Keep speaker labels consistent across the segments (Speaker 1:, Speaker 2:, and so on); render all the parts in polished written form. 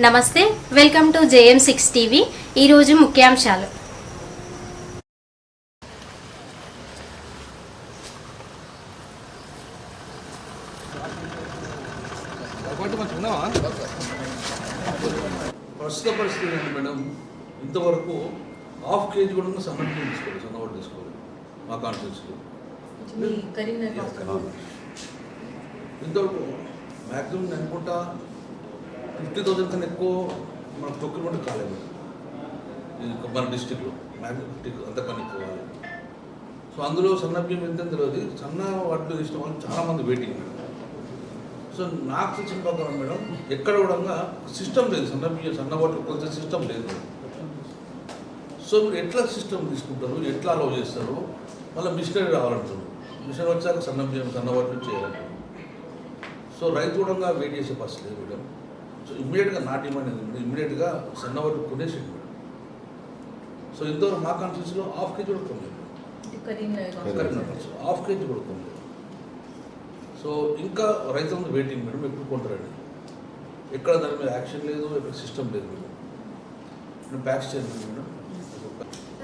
Speaker 1: నమస్తే, welcome to JM6 TV. ఈరోజు ముఖ్యాంశాలు.
Speaker 2: ప్రస్తుత పరిస్థితి ఏంటి మేడం, ఇంతవరకు హాఫ్ కేజీ కూడా సన్నటి తీసుకోవాలి, సన్నవాడు తీసుకోవాలి మా కాన్స్టిట్యూన్సీలో. ఇంతవరకు మ్యాక్సిమం నేను అనుకుంటా 50,000 కన్నా ఎక్కువ మన ప్రొక్యూర్మెంట్ కాలేదు మన డిస్టిక్లో. మ్యాక్సిమం 50 అంతకన్నా ఎక్కువ కాలేదు. సో అందులో సన్న బియ్యం ఎంత తెలియదు, సన్న వాటిలో తీసిన వాళ్ళు చాలామంది వెయిటింగ్ మేడం. సో నాకు తెలిసిన ప్రకారం మేడం ఎక్కడ కూడా సిస్టమ్ లేదు, సన్న బియ్యం సన్న వాటిలో కొంచెం సిస్టమ్ లేదు. సో మీరు ఎట్లా సిస్టమ్ తీసుకుంటారు, ఎట్లా అలౌ చేస్తారు, మళ్ళీ మిషనరీ రావాలంటారు. మిషన్ వచ్చాక సన్న బియ్యం సన్న వాటిలో చేయాలంటారు. సో రైతు కూడా వెయిట్ చేసే పరిస్థితి లేదు మేడం. సో ఇమ్మీడియట్గా నా డిమాండ్ ఏంటంటే ఇమ్మీడియట్గా సన్న వాటికి కొనేసేది మేడం. సో ఇంతవరకు మా కాన్స్టిట్యూన్సీలో హాఫ్ కేజీ కూడా కొనలేదు, హాఫ్ కేజీ కూడా కొనలేదు. సో ఇంకా రైతులందరూ వెయిటింగ్ మేడం, ఎప్పుడు కొంటారండి. ఎక్కడ దాని మీద యాక్షన్ లేదు, ఎక్కడ సిస్టమ్ లేదు మేడం. నేను ప్యాక్స్ చేయను మేడం.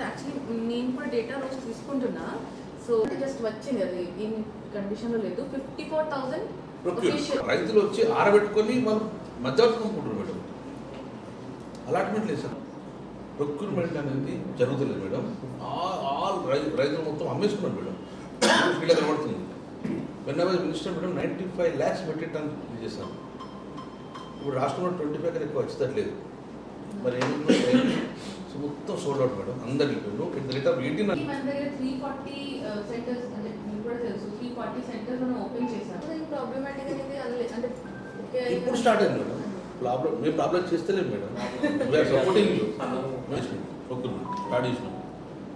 Speaker 3: యాక్చువల్లీ నేను కూడా డేటా రోజు తీసుకుంటున్నా. సో జస్ట్ వచ్చింది, అది ఈ కండిషన్లో లేదు. 54,000
Speaker 2: రైతులు వచ్చి ఆరబెట్టుకొని వాళ్ళు మధ్యవర్తి కొనుక్కుంటారు మేడం. అలాట్మెంట్ లేదు సార్, ప్రొక్యూర్మెంట్ అనేది జరుగుతుంది మేడం. ఆల్ రైతులు మొత్తం అమ్మేసుకున్నారు మేడం. ఫీల్డ్ కనబడుతుంది. వెన్నవైజ్ minister madam 95 lakhs metric ton చేశాను. ఇప్పుడు రాష్ట్రంలో 25 కన్నా ఎక్కువ వచ్చేటట్లేదు. మరి ఏముంది, సో మొత్తం సోల్డ్ అవుట్ మేడం. అందరు వెళ్ళిపోయారు. ఇంత రేట్ ఆఫ్ 18
Speaker 3: 340 సెంటర్స్ అంటే మీకు కూడా తెలుసు, 340 సెంటర్స్ మనం ఓపెన్ చేశాం. ప్రాబ్లమాటిక్ అనేది అంటే
Speaker 2: ఇప్పుడు స్టార్ట్ అయింది మేడం. మేము ప్రాబ్లం చేస్తలేము madam. We're supporting procurement start చేసినాం.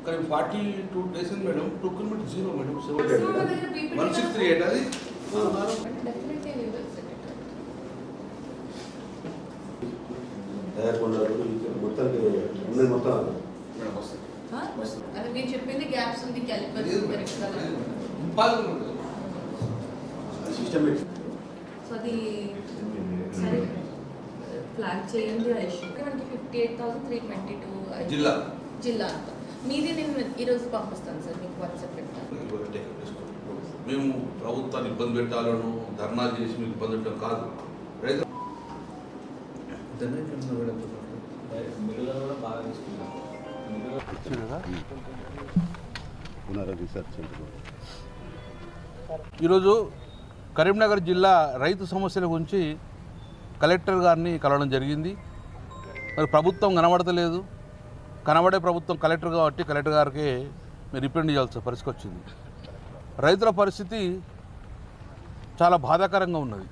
Speaker 2: కానీ 42 days madam procurement zero madam. 1638 అది
Speaker 3: అదే నేను చెప్పింది గ్యాప్స్ ఉంది, క్యాలిపర్స్ సో అది సరే ఫ్లాగ్ చేయండి. ఆ ఇష్యూ మనకి 58,322 జిల్లా అంతా మీది. నేను ఈరోజు పంపిస్తాను సార్, మీకు వాట్సాప్ పెడతాను.
Speaker 2: మేము ప్రభుత్వాన్ని ఇబ్బంది పెట్టాలను ధర్నా చేసి మీకు ఇబ్బంది పెట్టడం కాదు. రైతు ఈరోజు కరీంనగర్ జిల్లా రైతు సమస్యల గురించి కలెక్టర్ గారిని కలవడం జరిగింది. మరి ప్రభుత్వం కనబడతలేదు, కనబడే ప్రభుత్వం కలెక్టర్ కాబట్టి కలెక్టర్ గారికి మీరు రిప్రజెంట్ చేయాల్సిన పరిస్థితి వచ్చింది. రైతుల పరిస్థితి చాలా బాధాకరంగా ఉన్నది.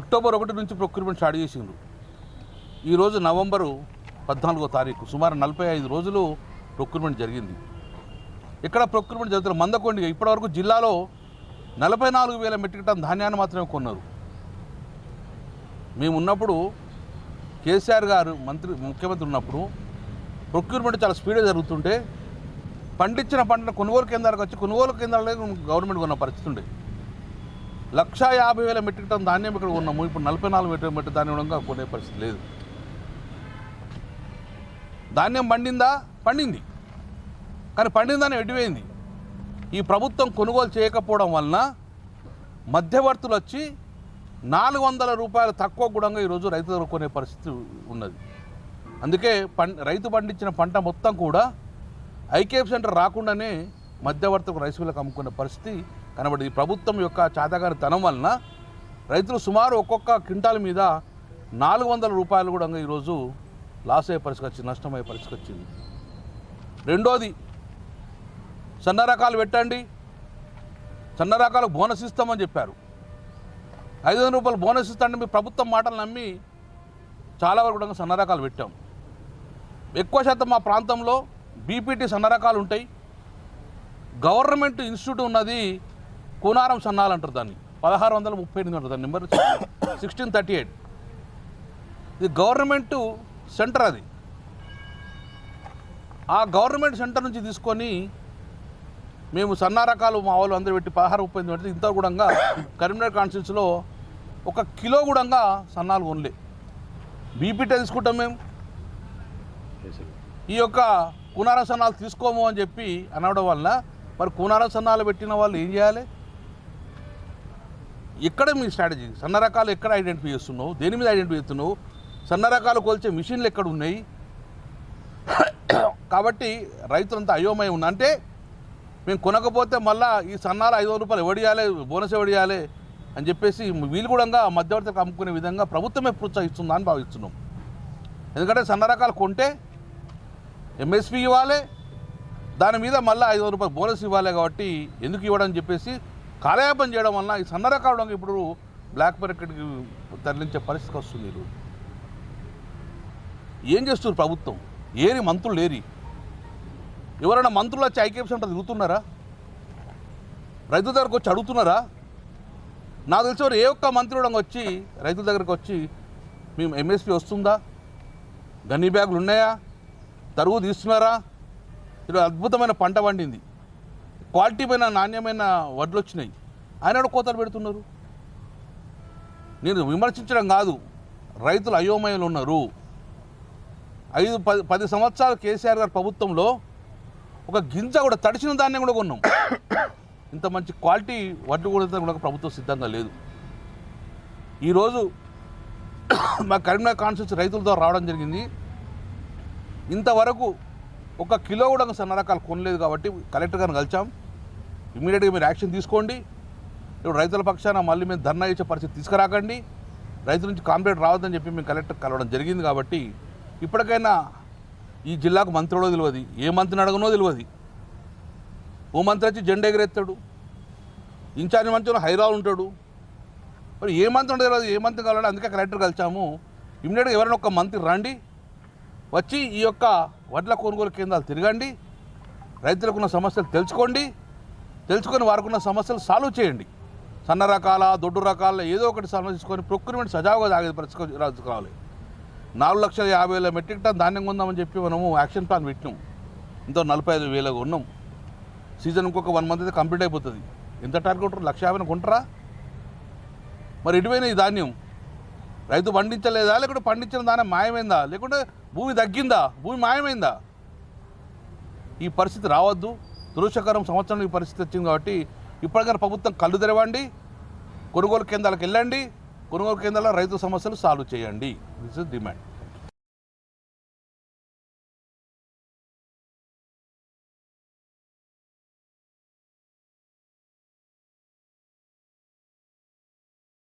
Speaker 2: అక్టోబర్ 1 నుంచి ప్రొక్యూర్మెంట్ స్టార్ట్ చేసిండ్రు. ఈరోజు నవంబరు 14వ తారీఖు, సుమారు 45 రోజులు ప్రొక్యూర్మెంట్ జరిగింది. ఇక్కడ ప్రొక్యూర్మెంట్ జరుగుతున్న మందకొండిగా ఇప్పటివరకు జిల్లాలో 44,000 మెట్రిక్ టన్ ధాన్యాన్ని మాత్రమే కొన్నారు. మేము ఉన్నప్పుడు కేసీఆర్ గారు ముఖ్యమంత్రి ఉన్నప్పుడు ప్రొక్యూర్మెంట్ చాలా స్పీడ్గా జరుగుతుంటే పండించిన పంటను కొనుగోలు కేంద్రాలకు వచ్చి కొనుగోలు కేంద్రాలే గవర్నమెంట్ కొన్న పరిస్థితి ఉండే. 150,000 మెట్రిక్ టన్ ధాన్యం ఇక్కడ ఉన్నాము. ఇప్పుడు 44,000 మెట్రిక్ ధాన్యం కొనే పరిస్థితి లేదు. ధాన్యం పండింది, కానీ పండిన ధాన్యం ఎడిపోయింది. ఈ ప్రభుత్వం కొనుగోలు చేయకపోవడం వలన మధ్యవర్తులు వచ్చి 400 రూపాయలు తక్కువ కూడా ఈరోజు రైతు దగ్గర కొనే పరిస్థితి ఉన్నది. అందుకే రైతు పండించిన పంట మొత్తం కూడా ఐకేఎఫ్ సెంటర్ రాకుండానే మధ్యవర్తులకు రైస్ మిల్లకు అమ్ముకునే పరిస్థితి కనబడింది. ప్రభుత్వం యొక్క చాతగారి ధనం వలన రైతులు సుమారు ఒక్కొక్క క్వింటాల్ మీద 400 రూపాయలు కూడా ఈరోజు లాస్ అయ్యే పరిస్థితి వచ్చింది, నష్టమయ్యే పరిస్థితి వచ్చింది. రెండోది, సన్న రకాలు పెట్టండి, సన్న రకాలకు బోనస్ ఇస్తామని చెప్పారు. 500 రూపాయలు బోనస్ ఇస్తాంటే మీ ప్రభుత్వం మాటలు నమ్మి చాలా వరకు కూడా సన్న రకాలు పెట్టాం. ఎక్కువ శాతం మా ప్రాంతంలో బీపీటీ సన్న రకాలు ఉంటాయి. గవర్నమెంట్ ఇన్స్టిట్యూట్ ఉన్నది కూనారం సన్నాలు అంటారు దాన్ని, 1638 అంటారు దాని నెంబర్ 1638. ఇది గవర్నమెంట్ సెంటర్. అది ఆ గవర్నమెంట్ సెంటర్ నుంచి తీసుకొని మేము సన్న రకాలు మా వాళ్ళు అందరూ పెట్టి 16-38 పెడితే ఇంత కూడా కరీంనగర్ కాన్స్టిట్యూన్సీలో 1 కిలో కూడా సన్నాలు కొనలే. బీపీటీ తీసుకుంటాం మేము. ఈ యొక్క కూనార సన్నాలు తీసుకోము అని చెప్పి అనడం వల్ల మరి కూనార సన్నాలు పెట్టిన వాళ్ళు ఏం చేయాలి? ఎక్కడ మీ స్ట్రాటజీ? సన్న రకాలు ఎక్కడ ఐడెంటిఫై చేస్తున్నావు? దేని మీద ఐడెంటిఫై చేస్తున్నావు? సన్న రకాలు కొలిచే మిషన్లు ఎక్కడ ఉన్నాయి? కాబట్టి రైతులంతా అయోమయం ఉన్నా అంటే మేము కొనకపోతే మళ్ళీ ఈ సన్నాలు 500 రూపాయలు ఎవడియాలి, బోనస్ ఎవడియాలి అని చెప్పేసి వీళ్ళు కూడా మధ్యవర్తులకు అమ్ముకునే విధంగా ప్రభుత్వమే ప్రోత్సహిస్తుందా అని భావిస్తున్నాం. ఎందుకంటే సన్న రకాలు కొంటే ఎంఎస్పీ ఇవ్వాలి, దాని మీద మళ్ళీ 500 రూపాయలు బోనస్ ఇవ్వాలి. కాబట్టి ఎందుకు ఇవ్వడం చెప్పేసి కాలయాపన చేయడం వలన ఈ సన్న రకాలు ఇప్పుడు బ్లాక్ మార్కెట్కి తరలించే పరిస్థితి వస్తుంది. ఏం చేస్తున్నారు ప్రభుత్వం? ఏరి మంత్రులు లేరి? ఎవరైనా మంత్రులు వచ్చి ఐకేపీ సెంటర్ తిరుగుతున్నారా? రైతుల దగ్గరకు వచ్చి అడుగుతున్నారా? నాకు తెలిసి ఏ ఒక్క మంత్రి కూడా వచ్చి రైతుల దగ్గరకు వచ్చి మేము ఎంఎస్పీ వస్తుందా, గన్నీ బ్యాగులు ఉన్నాయా, తరువు తీస్తున్నారా, ఇలా అద్భుతమైన పంట పండింది, క్వాలిటీ పైన నాణ్యమైన వడ్లు వచ్చినాయి, ఆయన కూడా కోతలు పెడుతున్నారు. నేను విమర్శించడం కాదు, రైతులు అయోమయాలు ఉన్నారు. 5-10 సంవత్సరాలు కేసీఆర్ గారి ప్రభుత్వంలో ఒక గింజ కూడా తడిచిన ధాన్యం కూడా కొన్నాం. ఇంత మంచి క్వాలిటీ వడ్లు కూడా ప్రభుత్వం సిద్ధంగా లేదు. ఈరోజు మా కరీంనగర్ కాన్స్టిట్యూన్సీ రైతులతో రావడం జరిగింది. ఇంతవరకు 1 కిలో కూడా సన్న రకాలు కొనలేదు. కాబట్టి కలెక్టర్ గారిని కలిసాం. ఇమీడియట్గా మీరు యాక్షన్ తీసుకోండి. ఇప్పుడు రైతుల పక్షాన మళ్ళీ మేము ధర్నా ఇచ్చే పరిస్థితి తీసుకురాకండి, రైతుల నుంచి కాంప్లైంట్ రావద్దని చెప్పి మేము కలెక్టర్ కలవడం జరిగింది. కాబట్టి ఇప్పటికైనా ఈ జిల్లాకు మంత్రుడో తెలియదు, ఏ మంత్రిని అడగనో తెలియదు. ఓ మంత్రి వచ్చి జెండా ఎగరేస్తాడు, ఇన్ఛార్జ్ మంత్రి హైదరాబాద్ ఉంటాడు. మరి ఏ మంత్రి ఉండదు తెలియదు, ఏ మంత్రి కావాలంటే అందుకే కలెక్టర్ కలిసాము. ఇమీడియట్గా ఎవరైనా ఒక మంత్రి రండి, వచ్చి ఈ యొక్క వడ్ల కొనుగోలు కేంద్రాలు తిరగండి, రైతులకున్న సమస్యలు తెలుసుకొని వారికున్న సమస్యలు సాల్వ్ చేయండి. సన్న రకాల, దొడ్డు రకాల ఏదో ఒకటి సాల్వ్ చేసుకొని ప్రొక్యూర్మెంట్ సజావుగా సాగే పరిస్థితి రావాలి. 4,50,000 మెట్రిక్ టన్ ధాన్యం కొందామని చెప్పి మనము యాక్షన్ ప్లాన్ పెట్టినాం. ఇంత 45,000 ఉన్నాం. సీజన్ ఇంకొక 1 మంత్ అయితే కంప్లీట్ అయిపోతుంది. ఎంత టార్గెట్ 1,50,000 కొంటారా? మరి ఎటువైనా ఈ ధాన్యం రైతు పండించలేదా, లేకుంటే పండించిన ధాన్యం మాయమైందా, లేకుంటే భూమి తగ్గిందా, భూమి మాయమైందా? ఈ పరిస్థితి రావద్దు. దురదృష్టకరం సంవత్సరం ఈ పరిస్థితి వచ్చింది. కాబట్టి ఇప్పటికైనా ప్రభుత్వం కళ్ళు తెరవండి, కొనుగోలు కేంద్రాలకు వెళ్ళండి, కొనుగోలు కేంద్రాల్లో రైతు సమస్యలు సాల్వ్ చేయండి. This is demand.